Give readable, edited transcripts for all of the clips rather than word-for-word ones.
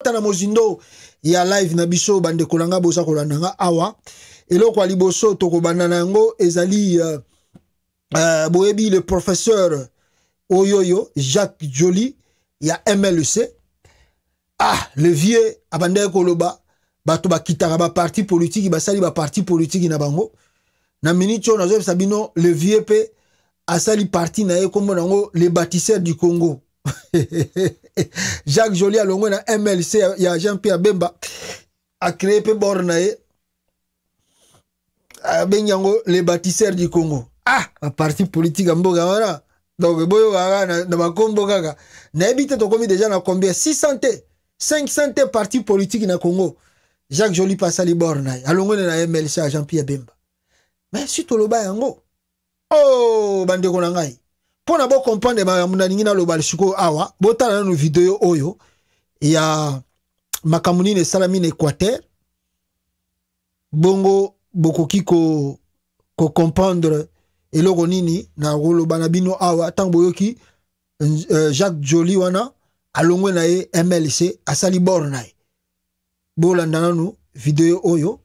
tana mozindo ya live na biso bande kolanga bosa kolandanga awa eloko aliboso toko banana yango ezali boyebi le professeur Oyoyo Jacques Joly ya MLC le vieux abande koloba bato bakitaka ba parti politique basali ba parti politique na bango na minute on a sabino le vieux pe asali parti na ye kombo nango les bâtisseurs du Congo. Jacques Joly alongo na MLC ya Jean-Pierre Bemba a créé pe bornae benyango les bâtisseurs du Congo. Un parti politique mboga wana donc boyo na makombo kaka na ebite to komi déjà na combien 500 partis politiques na Congo. Jacques Joly passe à li bornae alongo na MLC ya Jean-Pierre Bemba. Mais si to loba yango oh bande ko na ngai pour na bo comprendre ba munani na loba siko awa botala na vidéo oyo ya makamuni ne salamine Équateur bongo bokoki ko comprendre eloko nini na loba na bino awa tango yoki Jacques Joly wana alongwe na ye MLC asali borna bolanda nanu vidéo oyo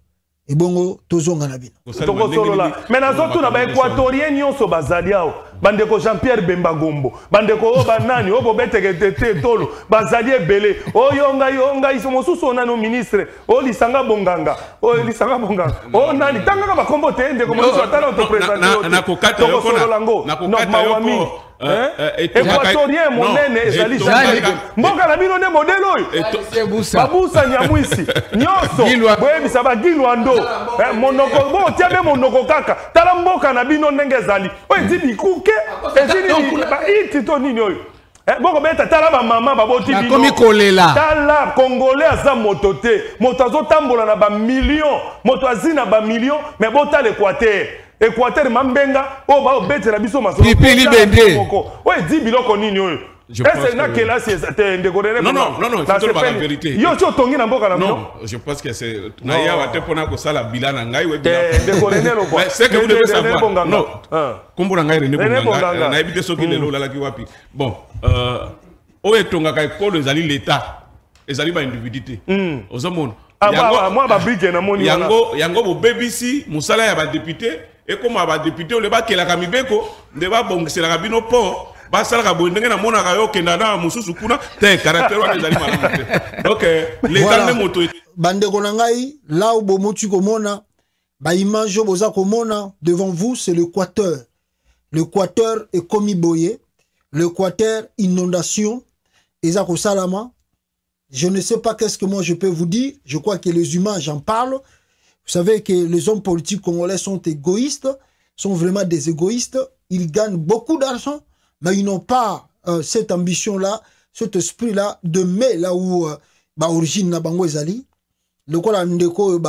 et bongo tozonga na bino toko solo la mais nazotu na ba équatorien nyonso bazali awo bandeko Jean-Pierre Bemba Gombo bandeko o banani o bobeteke tete tolo bazali ebele o yonga iso mosusu onano ministre o lisanga bonganga o nani tanga ba kombo te ndeko mosusu atala to présenter na kokata toko solo lango na kokata mawami équatorien monene ezali mboka na bino ne modèle oyo babusa nyamwisi nyonso boyebisa bagilwando monoko bo tiabe monoko kaka tala mboka na bino ndenge ezali oyo eti bikuke ezili baiti to nini oyo boko beta tala ba mama baboti bino komi kolela tala congolais aza moto te moto azotambola na ba million moto azina ba million mais bota l'Équateur Équateur mambenga o ba obetela biso masolo pipili bende oyo edi biloko nini oyo est-ce na quelle asse te ndekore non il faut dire la vérité yo so tongi na mboka na non je pense que c'est na ya wate pona ko sala bilana ngai we bilana ndekore nelo quoi c'est que vous devez savoir non kombo na ngai René Bonganga na ebite soki lelo lalaki wapi bon o etonga ka ekolo ezali l'état ezali ba individuité ozomona moi ba brique na moni yango bo BBC musala ya ba député et comme ba député o le ba kelaka mibeko nde ba bongisela bino pont basala boindenge na mona ka yo kenda na mususu kuna te caractère wana ezali malamu te donc l'état ne moto bande ko ngai là où bomutu ko mona ba image boza ko mona devant vous c'est l'Équateur est komi boye l'Équateur inondation eza ko salama je ne sais pas qu'est-ce que moi je peux vous dire je crois que les humains j'en parle vous savez que les hommes politiques congolais sont égoïstes sont vraiment des égoïstes ils gagnent beaucoup d'argent mais ils n'ont pas cette ambition-là, cet esprit-là de mettre là où origine na bango ezali. Le quoi ndeko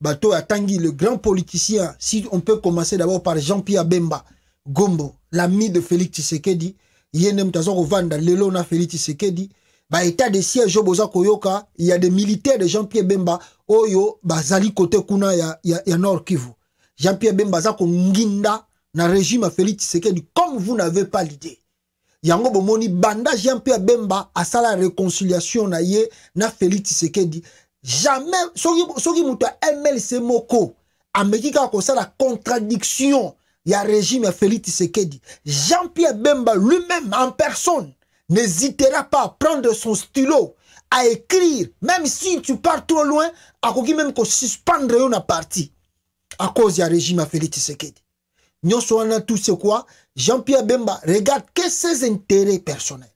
bato atangi le grand politicien. Si on peut commencer d'abord par Jean-Pierre Bemba Gombo, l'ami de Félix Tshisekedi. Yenem tazoko vanda lelo na Félix Tshisekedi. Ba état de siège boza koyoka, il y a des militaires de Jean-Pierre Bemba oyo bazali côté kuna ya Nord Kivu. Jean-Pierre Bemba zako nginda na régime à Félix Tshisekedi comme vous n'avez pas l'idée. Yango bomoni banda Jean-Pierre Bemba à sa la réconciliation na ye na Félix Tshisekedi jamais soki muta MLC moko amekika ko sa la contradiction ya régime à Félix Tshisekedi Jean-Pierre Bemba lui-même en personne n'hésitera pas à prendre son stylo à écrire même si tu pars trop loin à koki même ko suspendre une partie à cause du régime à Félix Tshisekedi. Nous sommes tous c'est quoi? Jean-Pierre Bemba regarde que ses intérêts personnels.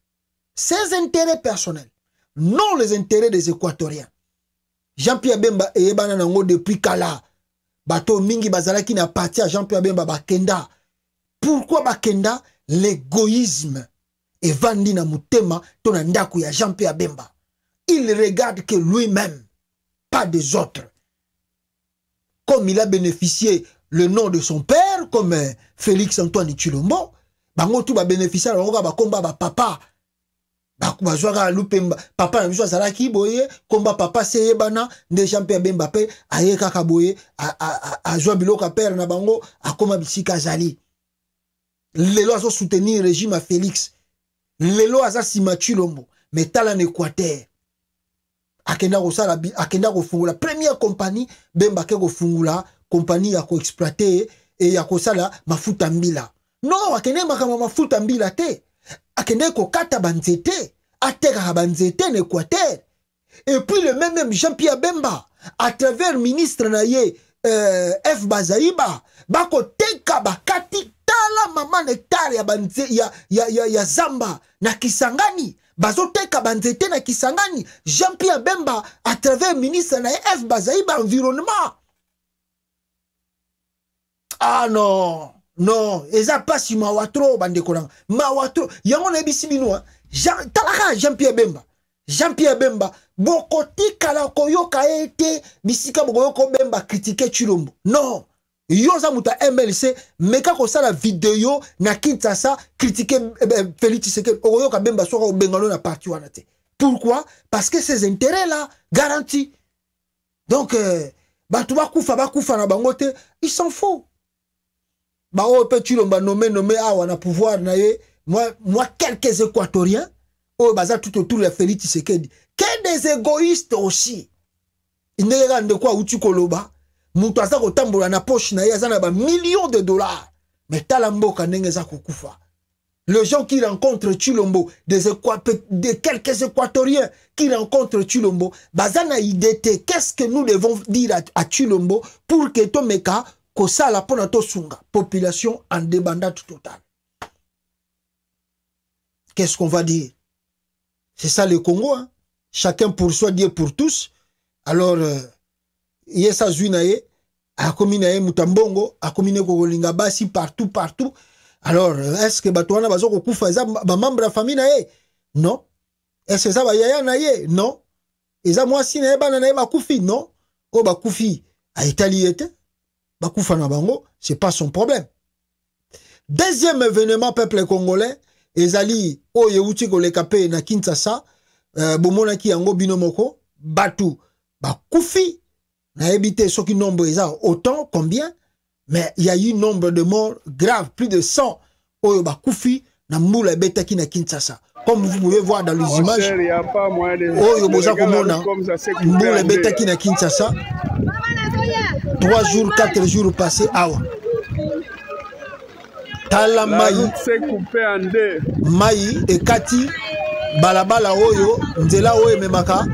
Ses intérêts personnels. Non les intérêts des Équatoriens. Jean-Pierre Bemba est bananango depuis Kala. Bato mingi bazala qui n'a parti à Jean-Pierre Bemba Bakenda. Pourquoi Bakenda? L'égoïsme. Et vandi na mutema tonandaku ya Jean-Pierre Bemba. Il regarde que lui-même, pas des autres. Comme il a bénéficié le nom de son père, comme Félix Antoine Tshilombo, bango tout va bénéficier ba komba ba papa. Ba bazwaka lupemba papa na biso azalaki boye komba papa seye bana nde Jean-Pierre Bemba pe aye kaka boye a jwa biloka père na bango akoma bisika zali. Lelo azo soutenir régime à Félix. Lelo aza sima Tshilombo, mais tala en Équateur. akenda kofungula première compagnie Bemba ke kofungula compagnie ya ko exploiter et ya ko sala mafuta mbila. Non, akende makama mafuta mbila te. Akende ko kata banzete, ateka banzete na Équateur. Et puis le même Jean-Pierre Bemba à travers ministre naye F Bazaïba bako teka bakati tala mama nektare ya banze ya Zamba na Kisangani bazo teka banzete na Kisangani. Jean-Pierre Bemba à travers ministre naye F Bazaïba environnement. Ah non, non, eza pas si mawatro bande konang. Mawatro, yango na bisi bino talaka Jean-Pierre Bemba. Jean-Pierre Bemba, bokoti kala koyoka ete bisika bokoyoko Bemba critiquer Chilombo. Non, yoza muta MLC meka ko sala vidéo na Kinshasa critiquer Félix Tshisekedi. Okoyoka Bemba soka obengalo na parti wana te. Pourquoi? Parce que ses intérêts là garantis. Donc batu bakufa na bango te, ils s'en foutent. Bah oh peut Chilombo nommé awa na pouvoir na ye, moi quelques équatoriens oh baza tout autour de Félix Tshisekedi. Que des égoïstes aussi. Il n'y a de quoi utu koloba. Mutu aza kotambola na poche na ye aza na ba millions de dollars. Mais talamboka ndenge za kokufa. Les gens qui rencontrent Chilombo, de quelques équatoriens qui rencontrent Chilombo, baza na idée qu'est-ce que nous devons dire à Chilombo pour que Tomeka kosala pona to sunga population en débandade totale. Qu'est-ce qu'on va dire? C'est ça le Congo, hein? Chacun pour soi, Dieu pour tous. Alors, yesa zuinaye, a komine mutambongo, a komine kolinga basi partout. Alors, est-ce que batouana bazo kokufa eza ba membre de famille naye? Non. Est-ce que ça ba yaya naye? Non. Eza mwasi naye bana naye bakufi? Non. O bakufi a italiete, bakufa na bango, c'est pas son problème. Deuxième événement peuple congolais, ezali oye uti koleka pe na Kinshasa bomona ki yango binomoko batu bakufi na ebité soki nombre eza autant combien, mais il y a eu nombre de morts graves, plus de 100 oyo bakufi na mbula ebetaki na Kinshasa. Comme vous pouvez voir dans les images oyo boza komona mbula ebetaki na Kinshasa 3 jours 4 jours passés awa. Tala Maï et Kati balabala oyo nzela oyo memaka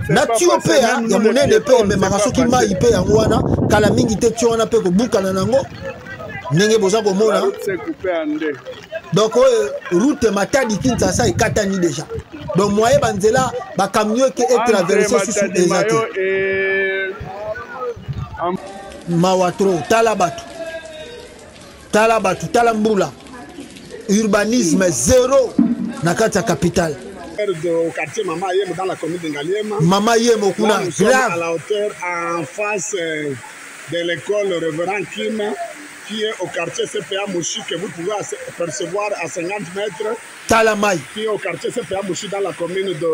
na tio pe ya monene pe memaka soki Maï pe yango wana kala mingi te tio wana pe ko bukana nango ndenge boza komona. Donc route Matadi Kinshasa ekatani déjà. Donc moyen banzela ba camion ke est traversé sous des attaques. Mawatro Talabatu, Talambula. Urbanisme zéro na kati ya capitale. Au quartier Mama Yem dans la commune de Ngaliema. Mama Yem au Kuna. Nous sommes à la hauteur en face de l'école Révérend Kim qui est au quartier CPA Mouchi que vous pouvez percevoir à 50 mètres. Talamai. Qui est au quartier CPA Mouchi dans la commune de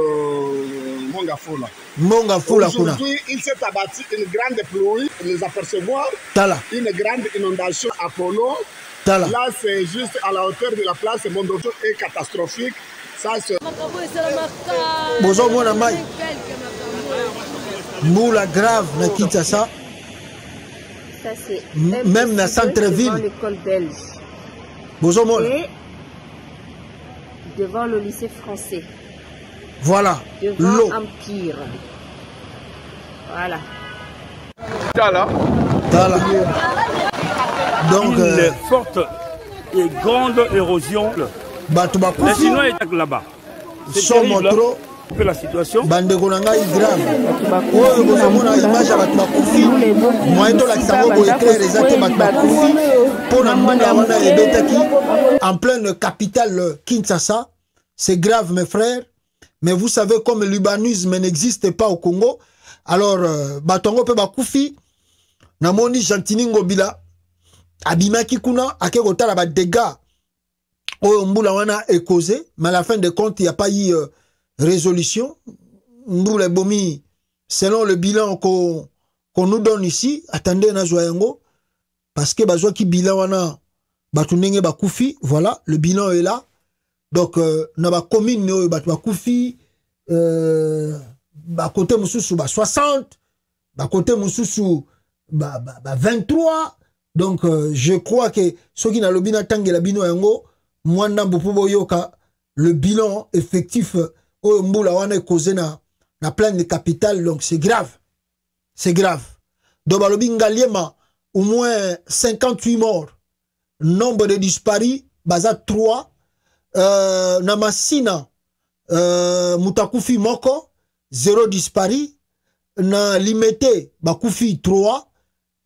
Mongafula. Aujourd'hui, il s'est abattu une grande pluie, nous apercevons une grande inondation à Polo. Là, c'est juste à la hauteur de la place Mondoto est catastrophique. Ça, c'est... Bonjour, mon ami. Moula grave, na Kinshasa. Même dans le centre-ville. Bonjour, mon. Devant le lycée français. Voilà. Devant Empire. Voilà. Tala. Donc, une forte et grande érosion. Les Chinois étaient là-bas. C'est terrible. La situation. Bandegonanga est grave. Oh, vous avez une image à Batouakoufi. Moi, je suis là pour écrire les actes de Batouakoufi. Pour en pleine capitale Kinshasa. C'est grave, mes frères. Mais vous savez, comme l'urbanisme n'existe pas au Congo, alors, Batongo pe Bakoufi, Namoni Jantiningo Bila, Abimaki Kuna, Akekotala ba dégâts. Oh, Mboula wana est causé, mais à la fin de compte, il n'y a pas eu résolution. Mboula Bomi, selon le bilan qu'on nous donne ici, attendez, Nazoyango, parce que Bazoa qui bilan wana, Batunenge Bakoufi, voilà, le bilan est là. Donc, na ba commune Bakoufi, ba côté mususu ba 60, ba côté mususu ba 23. Donc je crois que ceux qui n'a le bina tangela bino yango mwanda mbupubo yoka le bilan effectif au mbula wana causé na plein de capital, donc c'est grave. C'est grave. Donc balobi ngaliema au moins 58 morts. Nombre de disparus baza 3. Namasina mutakufi moko 0 disparu. Na limité bakufi 3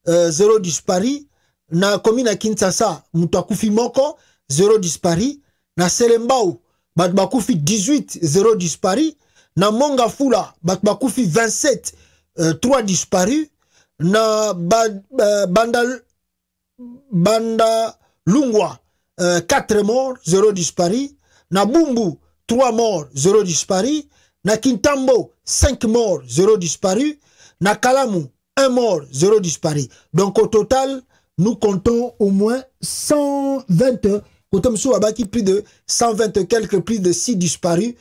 0 disparu. Na commune Kinshasa mutakufi moko 0 disparu. Na Selembao bakufi 18 0 disparu. Na Mongafula bakufi 27 3 disparus. Na Banda Lungwa 4 morts 0 disparu. Na Bumbu 3 morts 0 disparu. Na Kintambo 5 morts 0 disparu. Na Kalamu 1 mort 0 disparu. Donc au total nous comptons au moins 120, plus de 120 quelques, plus de 6 disparus.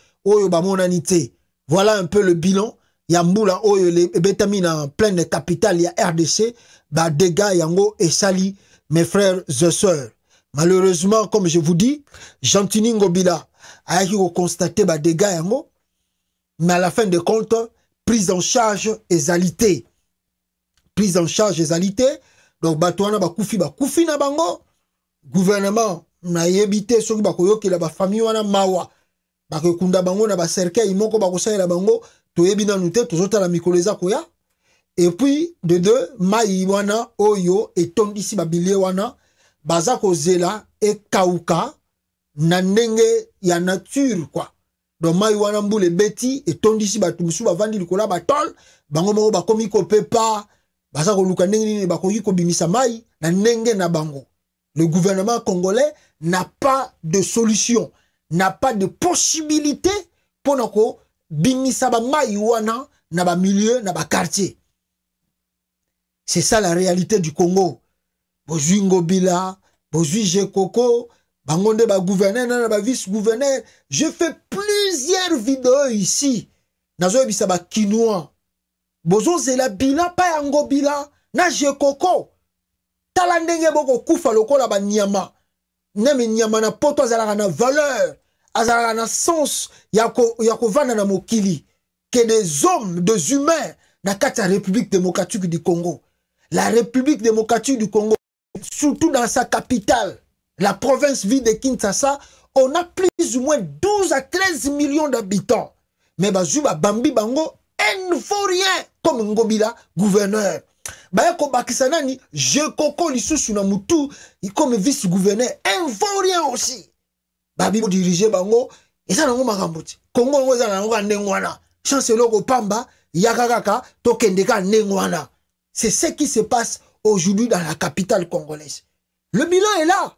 Voilà un peu le bilan. Yamboula, les bétamines en pleine capitale, il y a RDC, bah dégâts, yango et sali, mes frères et sœurs. Malheureusement, comme je vous dis, Jantini Ngobila a constaté bah dégâts, yango, mais à la fin de compte, prise en charge et alité. Prise en charge et alité. Donc, batouana bakoufi na bango, gouvernement, na yebite, soki bakoyoki la ba famille wana mawa, bakokunda bango na ba cercueil, imoko bakosaya la bango, to yebina nute, tozota la mikoleza koya, et puis, de deux, maï wana, oyo, et tondisi babilie wana, bazako zela, et kauka, na nenge ya nature, quoi. Donc, maï wana mboule beti, et tondisi batumusu bavandi likola batol, bango moko bakomi ko pepa, le gouvernement congolais n'a pas de solution, n'a pas de possibilité pour nous bimisa ba maïwana na ba milieu na ba quartier. C'est ça la réalité du Congo. Bozui Ngobila, bozui Jekoko, bangonde ba gouverneur na ba vice-gouverneur. Je fais plusieurs vidéos ici. Nazo bisa ba Kinois. Bozo zela bila pa yango bila na Jekoko tala ndenge boko kufa lokola ba nyama neme nyama na poto azalaka na valeur azalaka na sens yako vana na mokili que des hommes, des humains na kati ya République démocratique du Congo. La République démocratique du Congo, surtout dans sa capitale, la province ville de Kinshasa, on a plus ou moins 12 à 13 millions d'habitants. Mais bazuba bambi bango ne faut rien comme Ngobila gouverneur. Bayako Bakisanani, Jekoko lisusu na mutu comme vice-gouverneur, ne faut rien aussi. Babi diriger bango, et ça nango makambuti. Congo ngo za nango ndengwana. Chancelier ko pamba, yakakaka tokendeka ndengwana. C'est ce qui se passe aujourd'hui dans la capitale congolaise. Le bilan est là.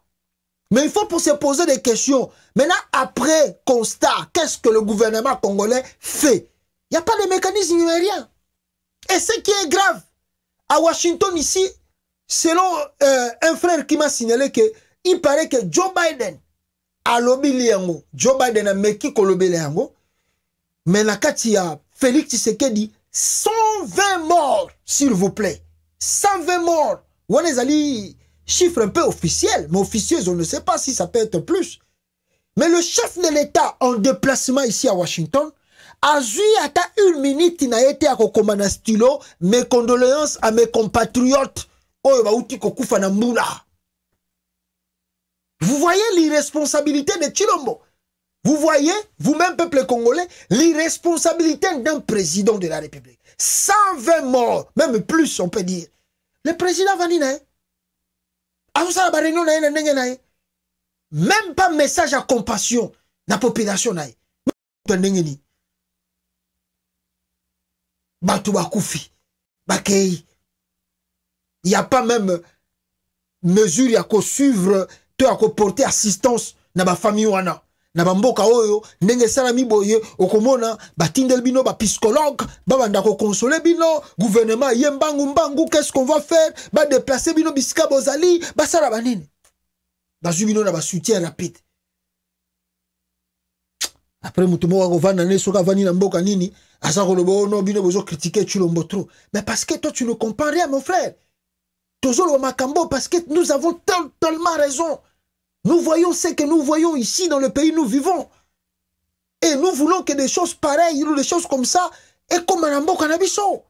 Mais il faut pour se poser des questions. Maintenant, après constat, qu'est-ce que le gouvernement congolais fait? Il n'y a pas de mécanisme numérien. Et ce qui est grave, à Washington ici, selon un frère qui m'a signalé que il paraît que Joe Biden a lobby liango. Joe Biden a meki ko lobby liango. Mais la katia Félix Tshisekedi 120 morts, s'il vous plaît. 120 morts. On est allé chiffre un peu officiel, mais officieux, on ne sait pas si ça peut être plus. Mais le chef de l'État en déplacement ici à Washington a vu à une minute il n'a été à commandant stylo. Mes condoléances à mes compatriotes. Vous voyez l'irresponsabilité de Chilombo. Vous voyez, vous-même, peuple congolais, l'irresponsabilité d'un président de la République. 120 morts, même plus, on peut dire. Le président Vanina, même pas message à compassion la population. Il n'y a pas même mesure à suivre, à porter assistance dans ma famille. Na bamboka oyo ndenge salami boye okomona batindel bino ba psychologue babanda ko consoler bino gouvernement yembangu mbangu qu'est-ce qu'on va faire ba déplacer bino bisika bozali ba sala banini ba bino na ba soutien rapide. Après, Moutoumou va vendre soka vani na mboka nini, asa kolobo no bino bozo critiquer Chilombo trop. Mais parce que toi tu ne comprends rien mon frère. Tozolo makambo parce que nous avons tellement raison. Nous voyons ce que nous voyons ici dans le pays où nous vivons. Et nous voulons que des choses pareilles ou des choses comme ça et comme un mboka na biso.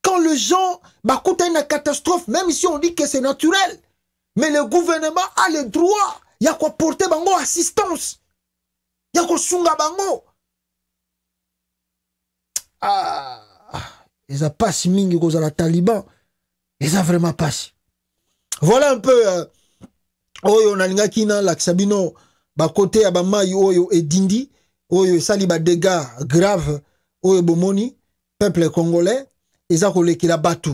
Quand les gens bakoute une catastrophe, même si on dit que c'est naturel, mais le gouvernement a le droit, il y a quoi porter bango assistance. Il y a quoi sunga bango. Ah, ils ont pas si mingi cause à la Taliban. Ils ont vraiment pas si. Voilà un peu oyo nalinga kina la Sabino ba côté abamai oyo et dindi oyo sali ba dégâts graves oyo bomoni peuple congolais eza kolekila batu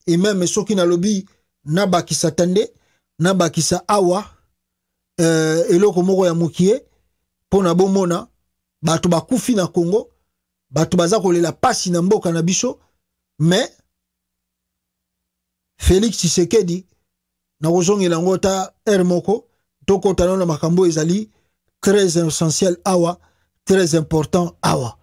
et même soki na lobi naba ki satande naba ki sa awa eloko moko ya mukie pona bomona batu bakufi na Congo batu baza kolela pasi na mboka na biso mais Félix Tshisekedi na kozongela ngota moko toko talona makambo ezali très essentiel awa très important awa